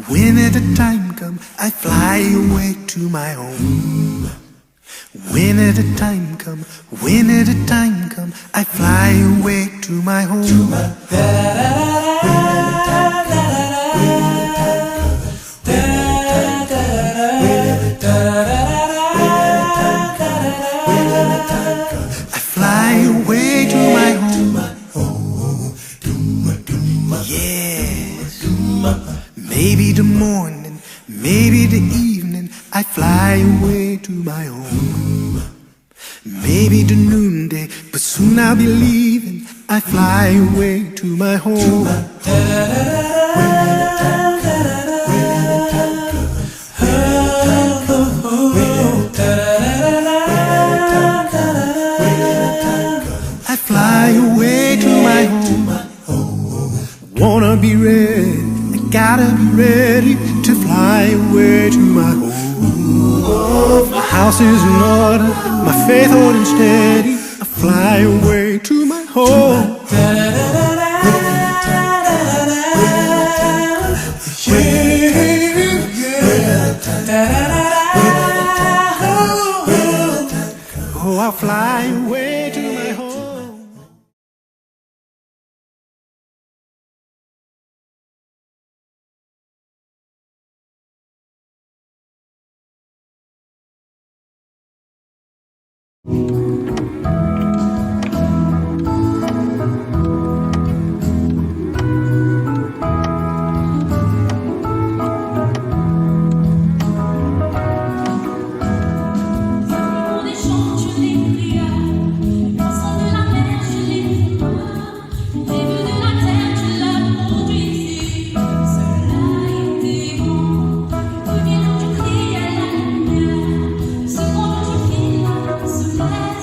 When at a time come, I fly away to my home. When at a time come, when at a time come, I fly away to my home. I fly away to my home. Yes. Maybe the morning, maybe the evening, I fly away to my home. Maybe the noonday, but soon I'll be leaving. I fly away to my home. I fly away to my home. Wanna be ready, I gotta be ready to fly away to my home. My house is in order, my faith holding steady. I fly away to my home. Oh, I'll fly away to my home. Cependant je file, sous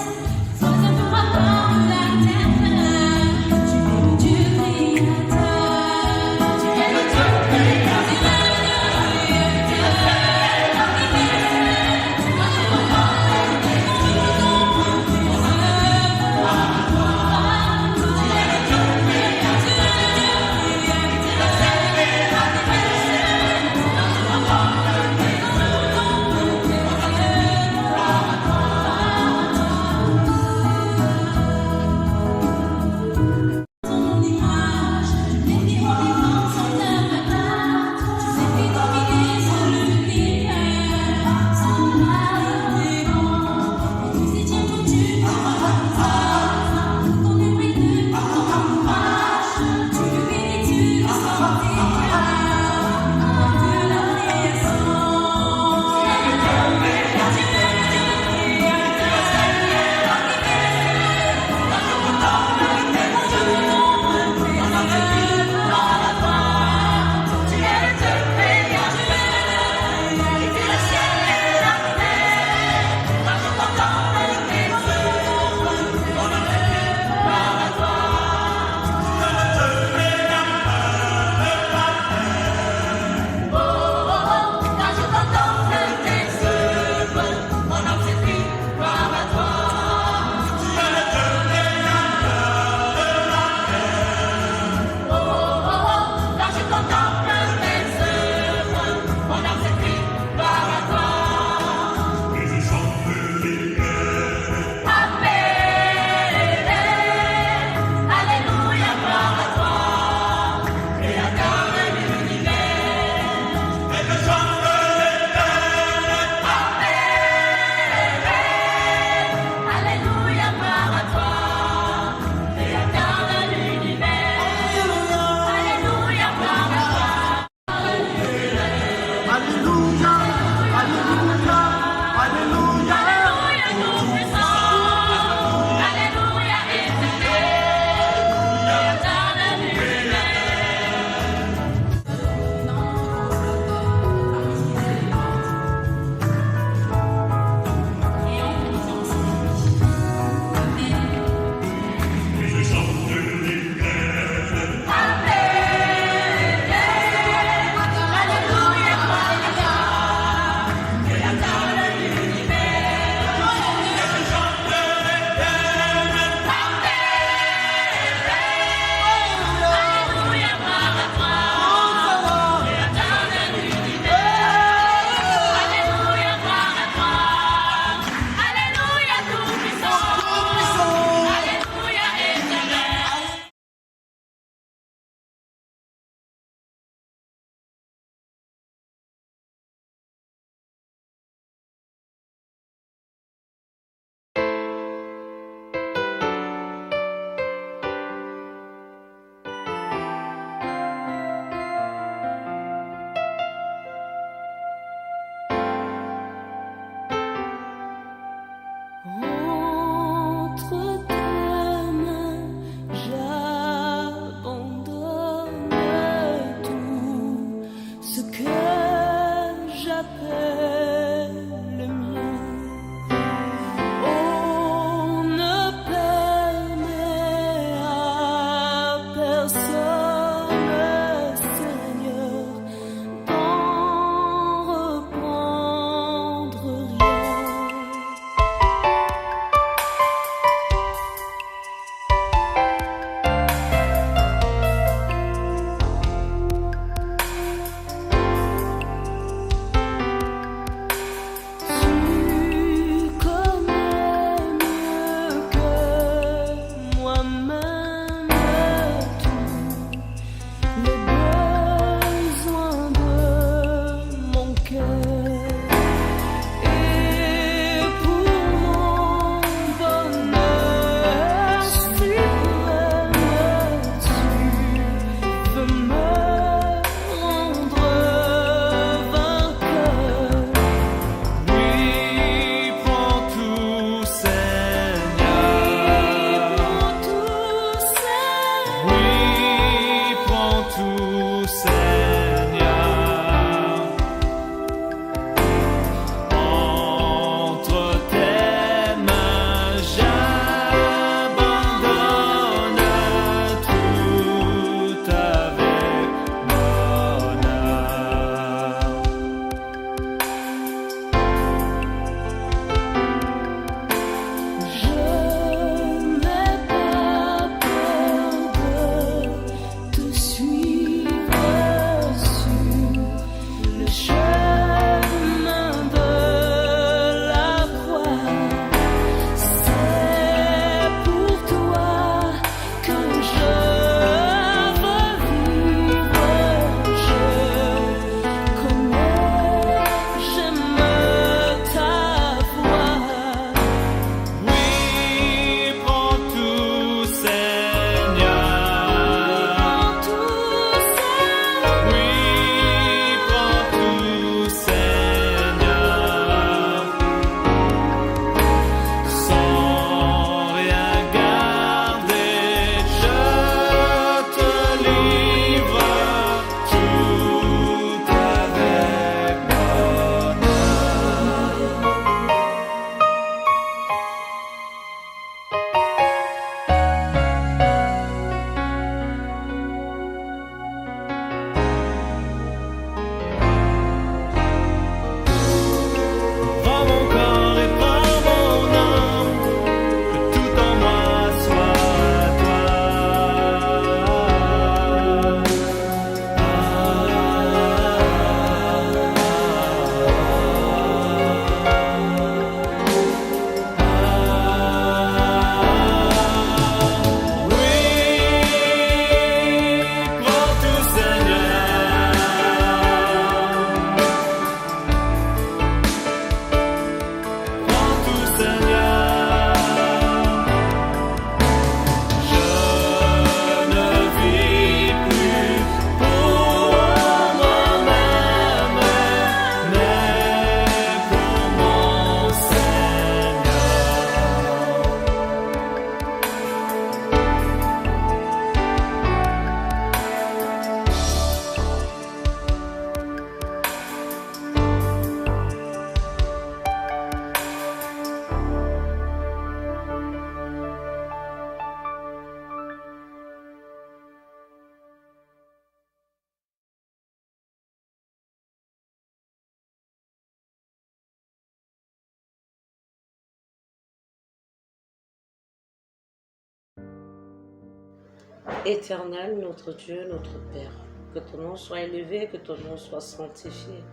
Éternel, notre Dieu, notre Père, que ton nom soit élevé, que ton nom soit sanctifié,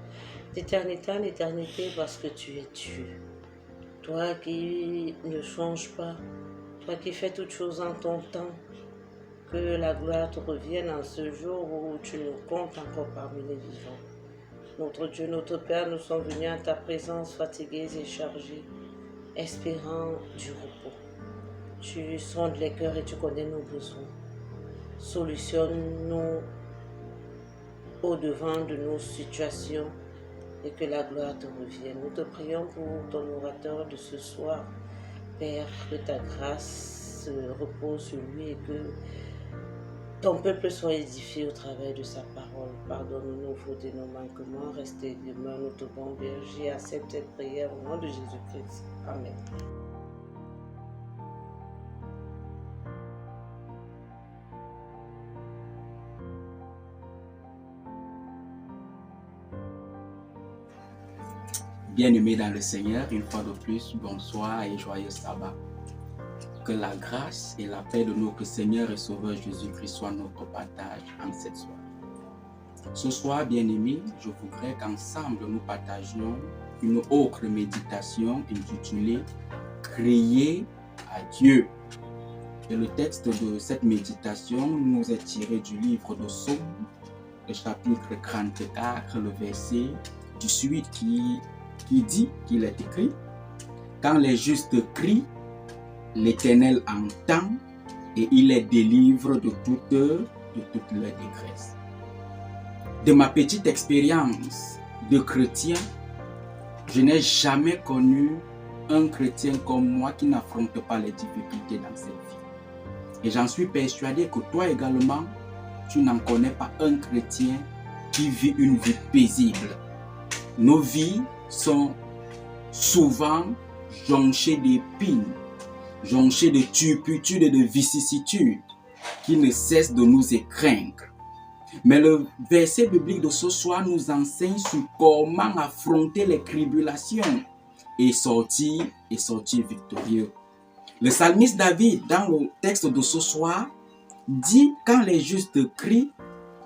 d'éternité en éternité, parce que tu es Dieu. Toi qui ne changes pas, toi qui fais toutes choses en ton temps, que la gloire te revienne en ce jour où tu nous comptes encore parmi les vivants. Notre Dieu, notre Père, nous sommes venus à ta présence fatigués et chargés, espérant du repos. Tu sondes les cœurs et tu connais nos besoins. Solutionne-nous au-devant de nos situations et que la gloire te revienne. Nous te prions pour ton orateur de ce soir. Père, que ta grâce repose sur lui et que ton peuple soit édifié au travers de sa parole. Pardonne-nous nos fautes et nos manquements. Restez demeure notre bon berger. Accepte cette prière au nom de Jésus-Christ. Amen. Bien-aimés dans le Seigneur, une fois de plus, bonsoir et joyeux sabbat. Que la grâce et la paix de notre Seigneur et Sauveur Jésus-Christ soient notre partage en cette soirée. Ce soir, bien-aimés, je voudrais qu'ensemble nous partagions une autre méditation intitulée « Crier à Dieu ». Et le texte de cette méditation nous est tiré du livre de Psaume, le chapitre 34, le verset 18 qui dit qu'il est écrit « Quand les justes crient, l'Éternel entend et il les délivre de toute leur détresse. » De ma petite expérience de chrétien, je n'ai jamais connu un chrétien comme moi qui n'affronte pas les difficultés dans cette vie. Et j'en suis persuadé que toi également, tu n'en connais pas un chrétien qui vit une vie paisible. Nos vies sont souvent jonchées d'épines, jonchées de turpitudes et de vicissitudes qui ne cessent de nous étreindre. Mais le verset biblique de ce soir nous enseigne sur comment affronter les tribulations et sortir victorieux. Le psalmiste David, dans le texte de ce soir, dit « Quand les justes crient,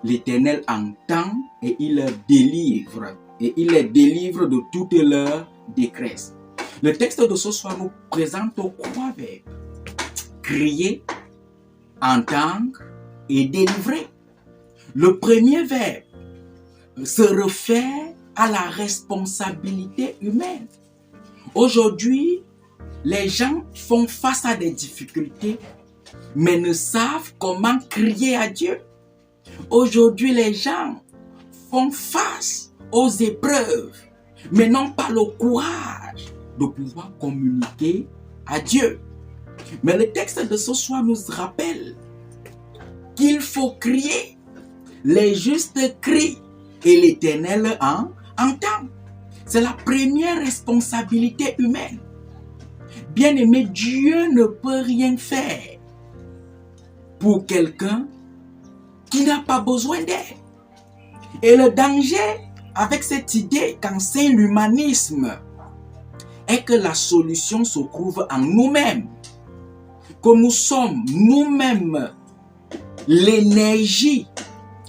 l'Éternel entend et il leur délivre. » Et il les délivre de toute leur détresse. Le texte de ce soir nous présente 3 verbes. Crier, entendre et délivrer. Le premier verbe se réfère à la responsabilité humaine. Aujourd'hui, les gens font face à des difficultés, mais ne savent comment crier à Dieu. Aujourd'hui, les gens font face aux épreuves, mais n'ont pas le courage de pouvoir communiquer à Dieu. Mais le texte de ce soir nous rappelle qu'il faut crier. Les justes crient et l'Éternel entend. C'est la première responsabilité humaine. Bien-aimé, Dieu ne peut rien faire pour quelqu'un qui n'a pas besoin d'aide. Et le danger avec cette idée qu'enseigne l'humanisme est que la solution se trouve en nous-mêmes. Que nous sommes nous-mêmes l'énergie,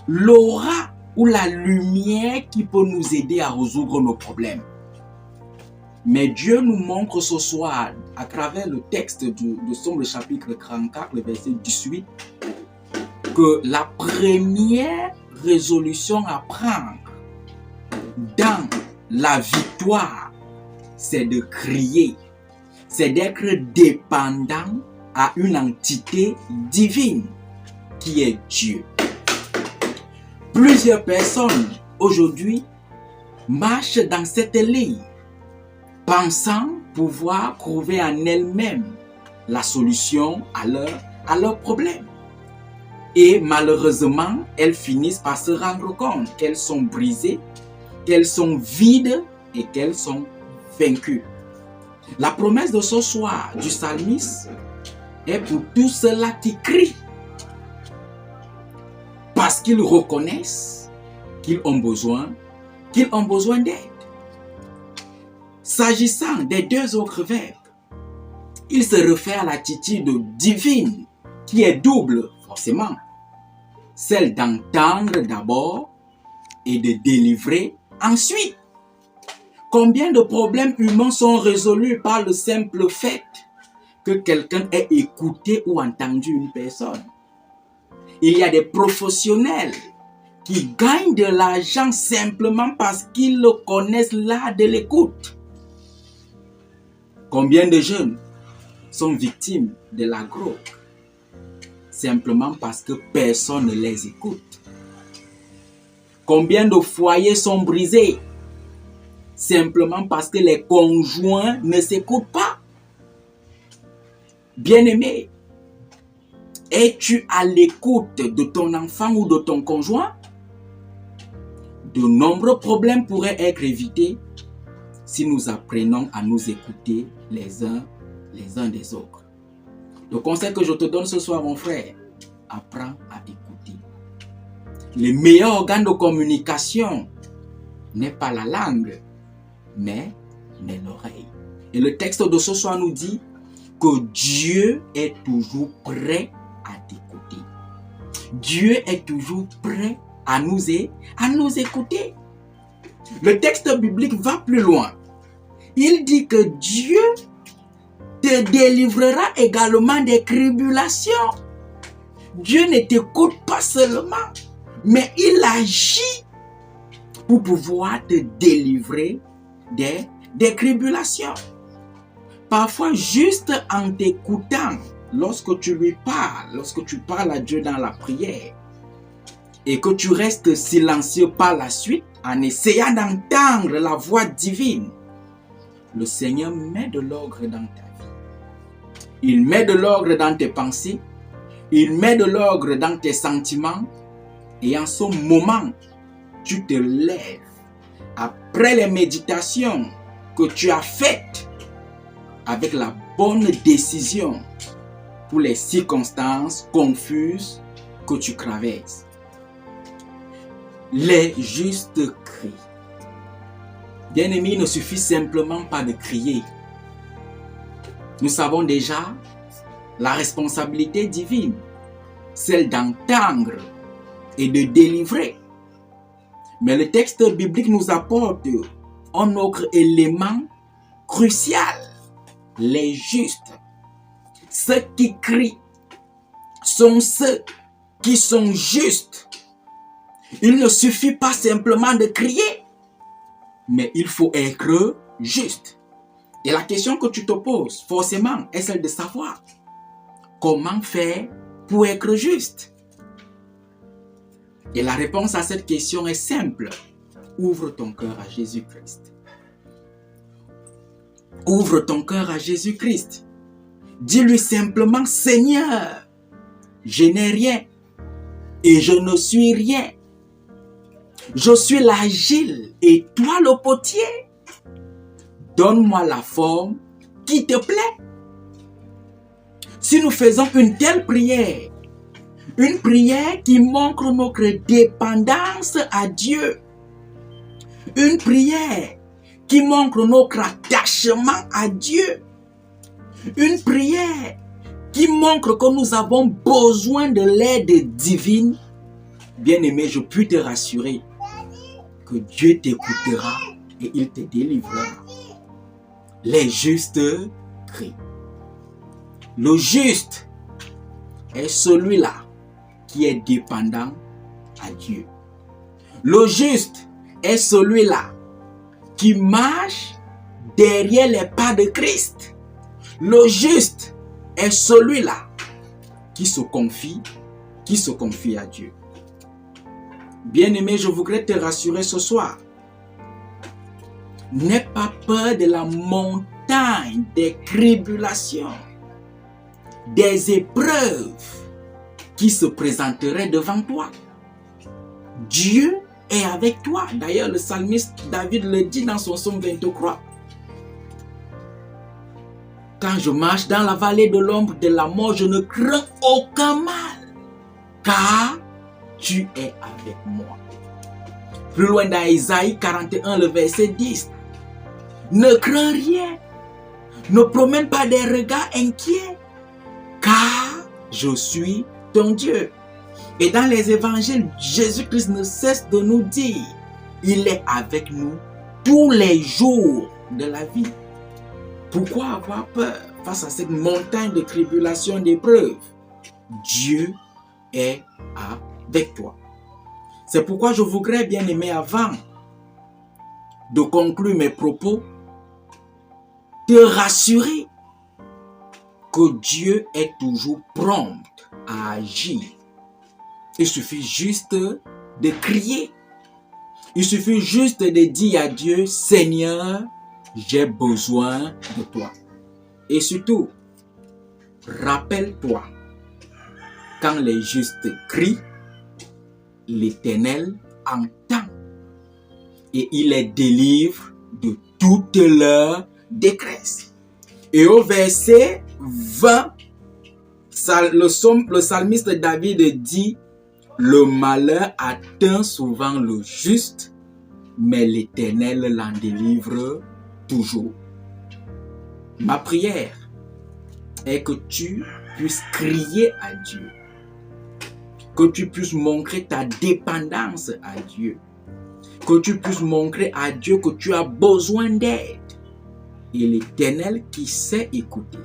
l'aura ou la lumière qui peut nous aider à résoudre nos problèmes. Mais Dieu nous montre ce soir, à travers le texte de Psaume, le chapitre 34, le verset 18, que la première résolution à prendre dans la victoire, c'est de crier, c'est d'être dépendant à une entité divine qui est Dieu. Plusieurs personnes aujourd'hui marchent dans cette ligne, pensant pouvoir trouver en elles-mêmes la solution à leurs problèmes. Et malheureusement, elles finissent par se rendre compte qu'elles sont brisées, qu'elles sont vides et qu'elles sont vaincues. La promesse de ce soir du psalmiste est pour tous ceux-là qui crient, parce qu'ils reconnaissent qu'ils ont besoin d'aide. S'agissant des 2 autres verbes, il se réfère à l'attitude divine qui est double, Forcément, celle d'entendre d'abord et de délivrer ensuite. Combien de problèmes humains sont résolus par le simple fait que quelqu'un ait écouté ou entendu une personne? Il y a des professionnels qui gagnent de l'argent simplement parce qu'ils connaissent l'art de l'écoute. Combien de jeunes sont victimes de la drogue simplement parce que personne ne les écoute? Combien de foyers sont brisés simplement parce que les conjoints ne s'écoutent pas? Bien-aimé, es-tu à l'écoute de ton enfant ou de ton conjoint? De nombreux problèmes pourraient être évités si nous apprenons à nous écouter les uns des autres. Le conseil que je te donne ce soir, mon frère, apprends à écouter. Le meilleur organe de communication n'est pas la langue, mais l'oreille. Et le texte de ce soir nous dit que Dieu est toujours prêt à t'écouter. Dieu est toujours prêt à nous écouter. Le texte biblique va plus loin. Il dit que Dieu te délivrera également des tribulations. Dieu ne t'écoute pas seulement, mais il agit pour pouvoir te délivrer des tribulations. Parfois, juste en t'écoutant, lorsque tu lui parles, lorsque tu parles à Dieu dans la prière, et que tu restes silencieux par la suite, en essayant d'entendre la voix divine, le Seigneur met de l'ordre dans ta vie. Il met de l'ordre dans tes pensées, il met de l'ordre dans tes sentiments, et en ce moment, tu te lèves après les méditations que tu as faites avec la bonne décision pour les circonstances confuses que tu traverses. Les justes crient. Bien-aimé, il ne suffit simplement pas de crier. Nous savons déjà la responsabilité divine, celle d'entendre et de délivrer. Mais le texte biblique nous apporte un autre élément crucial. Les justes, ceux qui crient, sont ceux qui sont justes. Il ne suffit pas simplement de crier, mais il faut être juste. Et la question que tu te poses, forcément, est celle de savoir comment faire pour être juste. Et la réponse à cette question est simple. Ouvre ton cœur à Jésus-Christ. Ouvre ton cœur à Jésus-Christ. Dis-lui simplement, Seigneur, je n'ai rien et je ne suis rien. Je suis l'argile et toi le potier. Donne-moi la forme qui te plaît. Si nous faisons une telle prière, une prière qui montre notre dépendance à Dieu, une prière qui montre notre attachement à Dieu, une prière qui montre que nous avons besoin de l'aide divine, bien-aimé, je puis te rassurer que Dieu t'écoutera et il te délivrera. Les justes crient. Le juste est celui-là qui est dépendant à Dieu. Le juste est celui-là qui marche derrière les pas de Christ. Le juste est celui-là qui se confie à Dieu. Bien-aimé, je voudrais te rassurer ce soir. N'aie pas peur de la montagne des tribulations, des épreuves qui se présenteraient devant toi. Dieu est avec toi. D'ailleurs, le psalmiste David le dit dans son psaume 23. Quand je marche dans la vallée de l'ombre de la mort, je ne crains aucun mal, car tu es avec moi. Plus loin dans Isaïe 41, le verset 10. Ne crains rien, ne promène pas des regards inquiets, car je suis ton Dieu. Et dans les évangiles, Jésus-Christ ne cesse de nous dire, il est avec nous tous les jours de la vie. Pourquoi avoir peur face à cette montagne de tribulations, d'épreuves? Dieu est avec toi. C'est pourquoi je voudrais, bien aimé, avant de conclure mes propos, te rassurer que Dieu est toujours prompt à agir. Il suffit juste de crier. Il suffit juste de dire à Dieu, Seigneur, j'ai besoin de toi. Et surtout, rappelle-toi, quand les justes crient, l'Éternel entend et il les délivre de toute leur détresse. Et au verset 20, le psalmiste David dit, le malheur atteint souvent le juste, mais l'Éternel l'en délivre toujours. Ma prière est que tu puisses crier à Dieu, que tu puisses montrer ta dépendance à Dieu, que tu puisses montrer à Dieu que tu as besoin d'aide. Et l'Éternel qui sait écouter,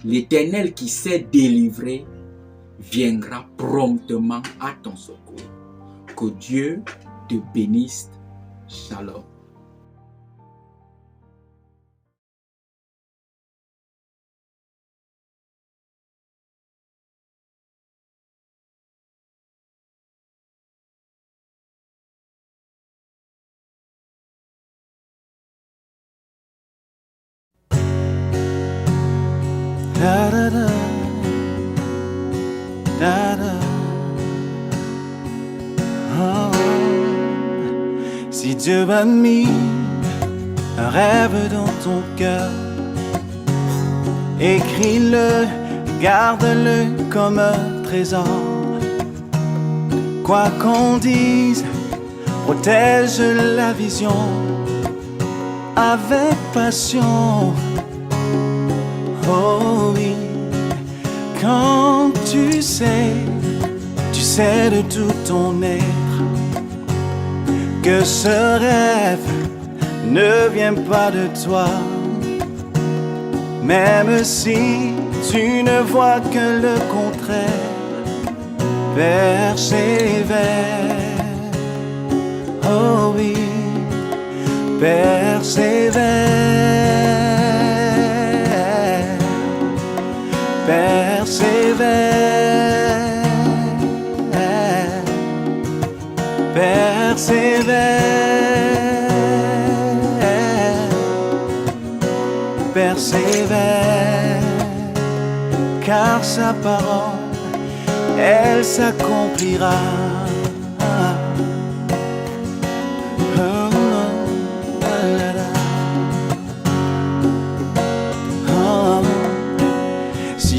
l'Éternel qui sait délivrer, viendra promptement à ton secours. Que Dieu te bénisse. Shalom. Da da da, da da. Oh. Si Dieu a mis un rêve dans ton cœur, écris-le, garde-le comme un trésor. Quoi qu'on dise, protège la vision avec passion. Oh oui, quand tu sais de tout ton être que ce rêve ne vient pas de toi, même si tu ne vois que le contraire, persévère. Oh oui, persévère. Persévère, persévère, persévère, car sa parole, elle s'accomplira.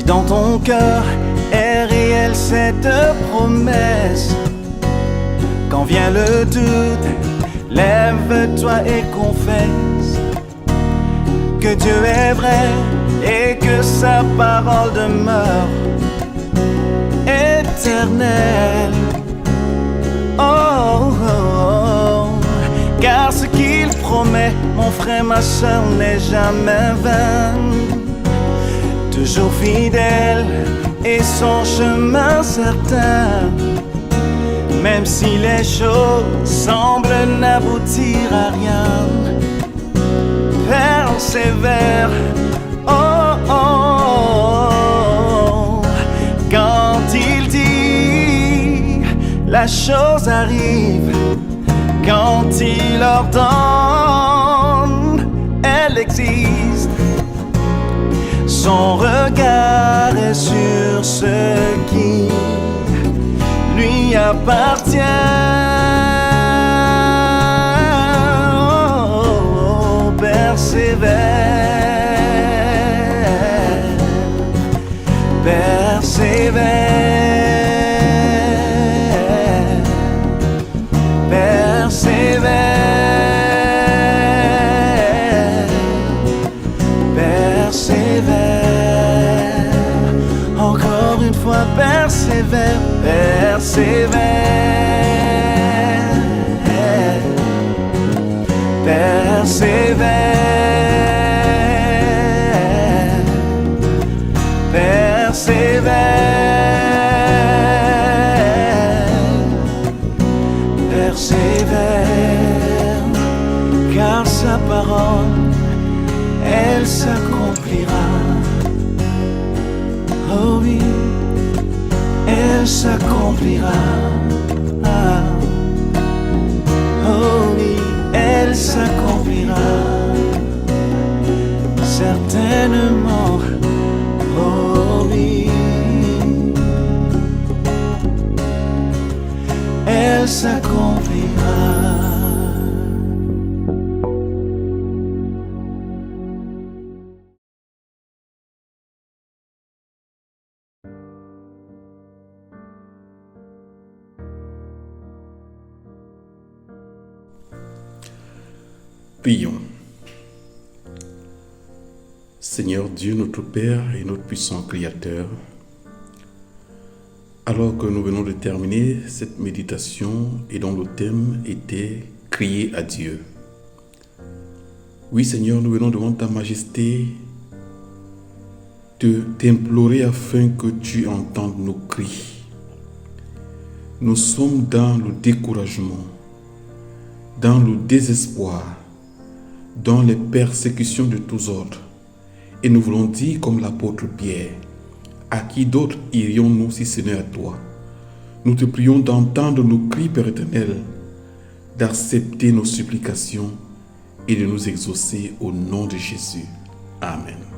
Dans ton cœur est réelle cette promesse. Quand vient le doute, lève-toi et confesse que Dieu est vrai et que sa parole demeure éternelle. Oh, oh, oh. Car ce qu'il promet, mon frère, ma soeur, n'est jamais vain. Toujours fidèle et son chemin certain, même si les choses semblent n'aboutir à rien. Persévère, oh, oh, oh. Quand il dit, la chose arrive. Quand il ordonne, elle existe. Son regard est sur ce qui lui appartient. Oh, persévère, persévère, persévère, persévère. Encore une fois, persévère. persévère, persévère, persévère, persévère, persévère, car sa parole, elle s'accomplira. Oh oui, elle s'accomplira. Oh oui, elle s'accomplira. Certainement. Oh oui, elle s'accomplira. Prions. Seigneur Dieu, notre Père et notre puissant Créateur, alors que nous venons de terminer cette méditation et dont le thème était « Crier à Dieu ». Oui Seigneur, nous venons devant ta majesté t'implorer afin que tu entendes nos cris. Nous sommes dans le découragement, dans le désespoir, dans les persécutions de tous ordres. Et nous voulons dire comme l'apôtre Pierre, à qui d'autre irions-nous si ce n'est à toi? Nous te prions d'entendre nos cris, Père éternel, d'accepter nos supplications et de nous exaucer au nom de Jésus. Amen.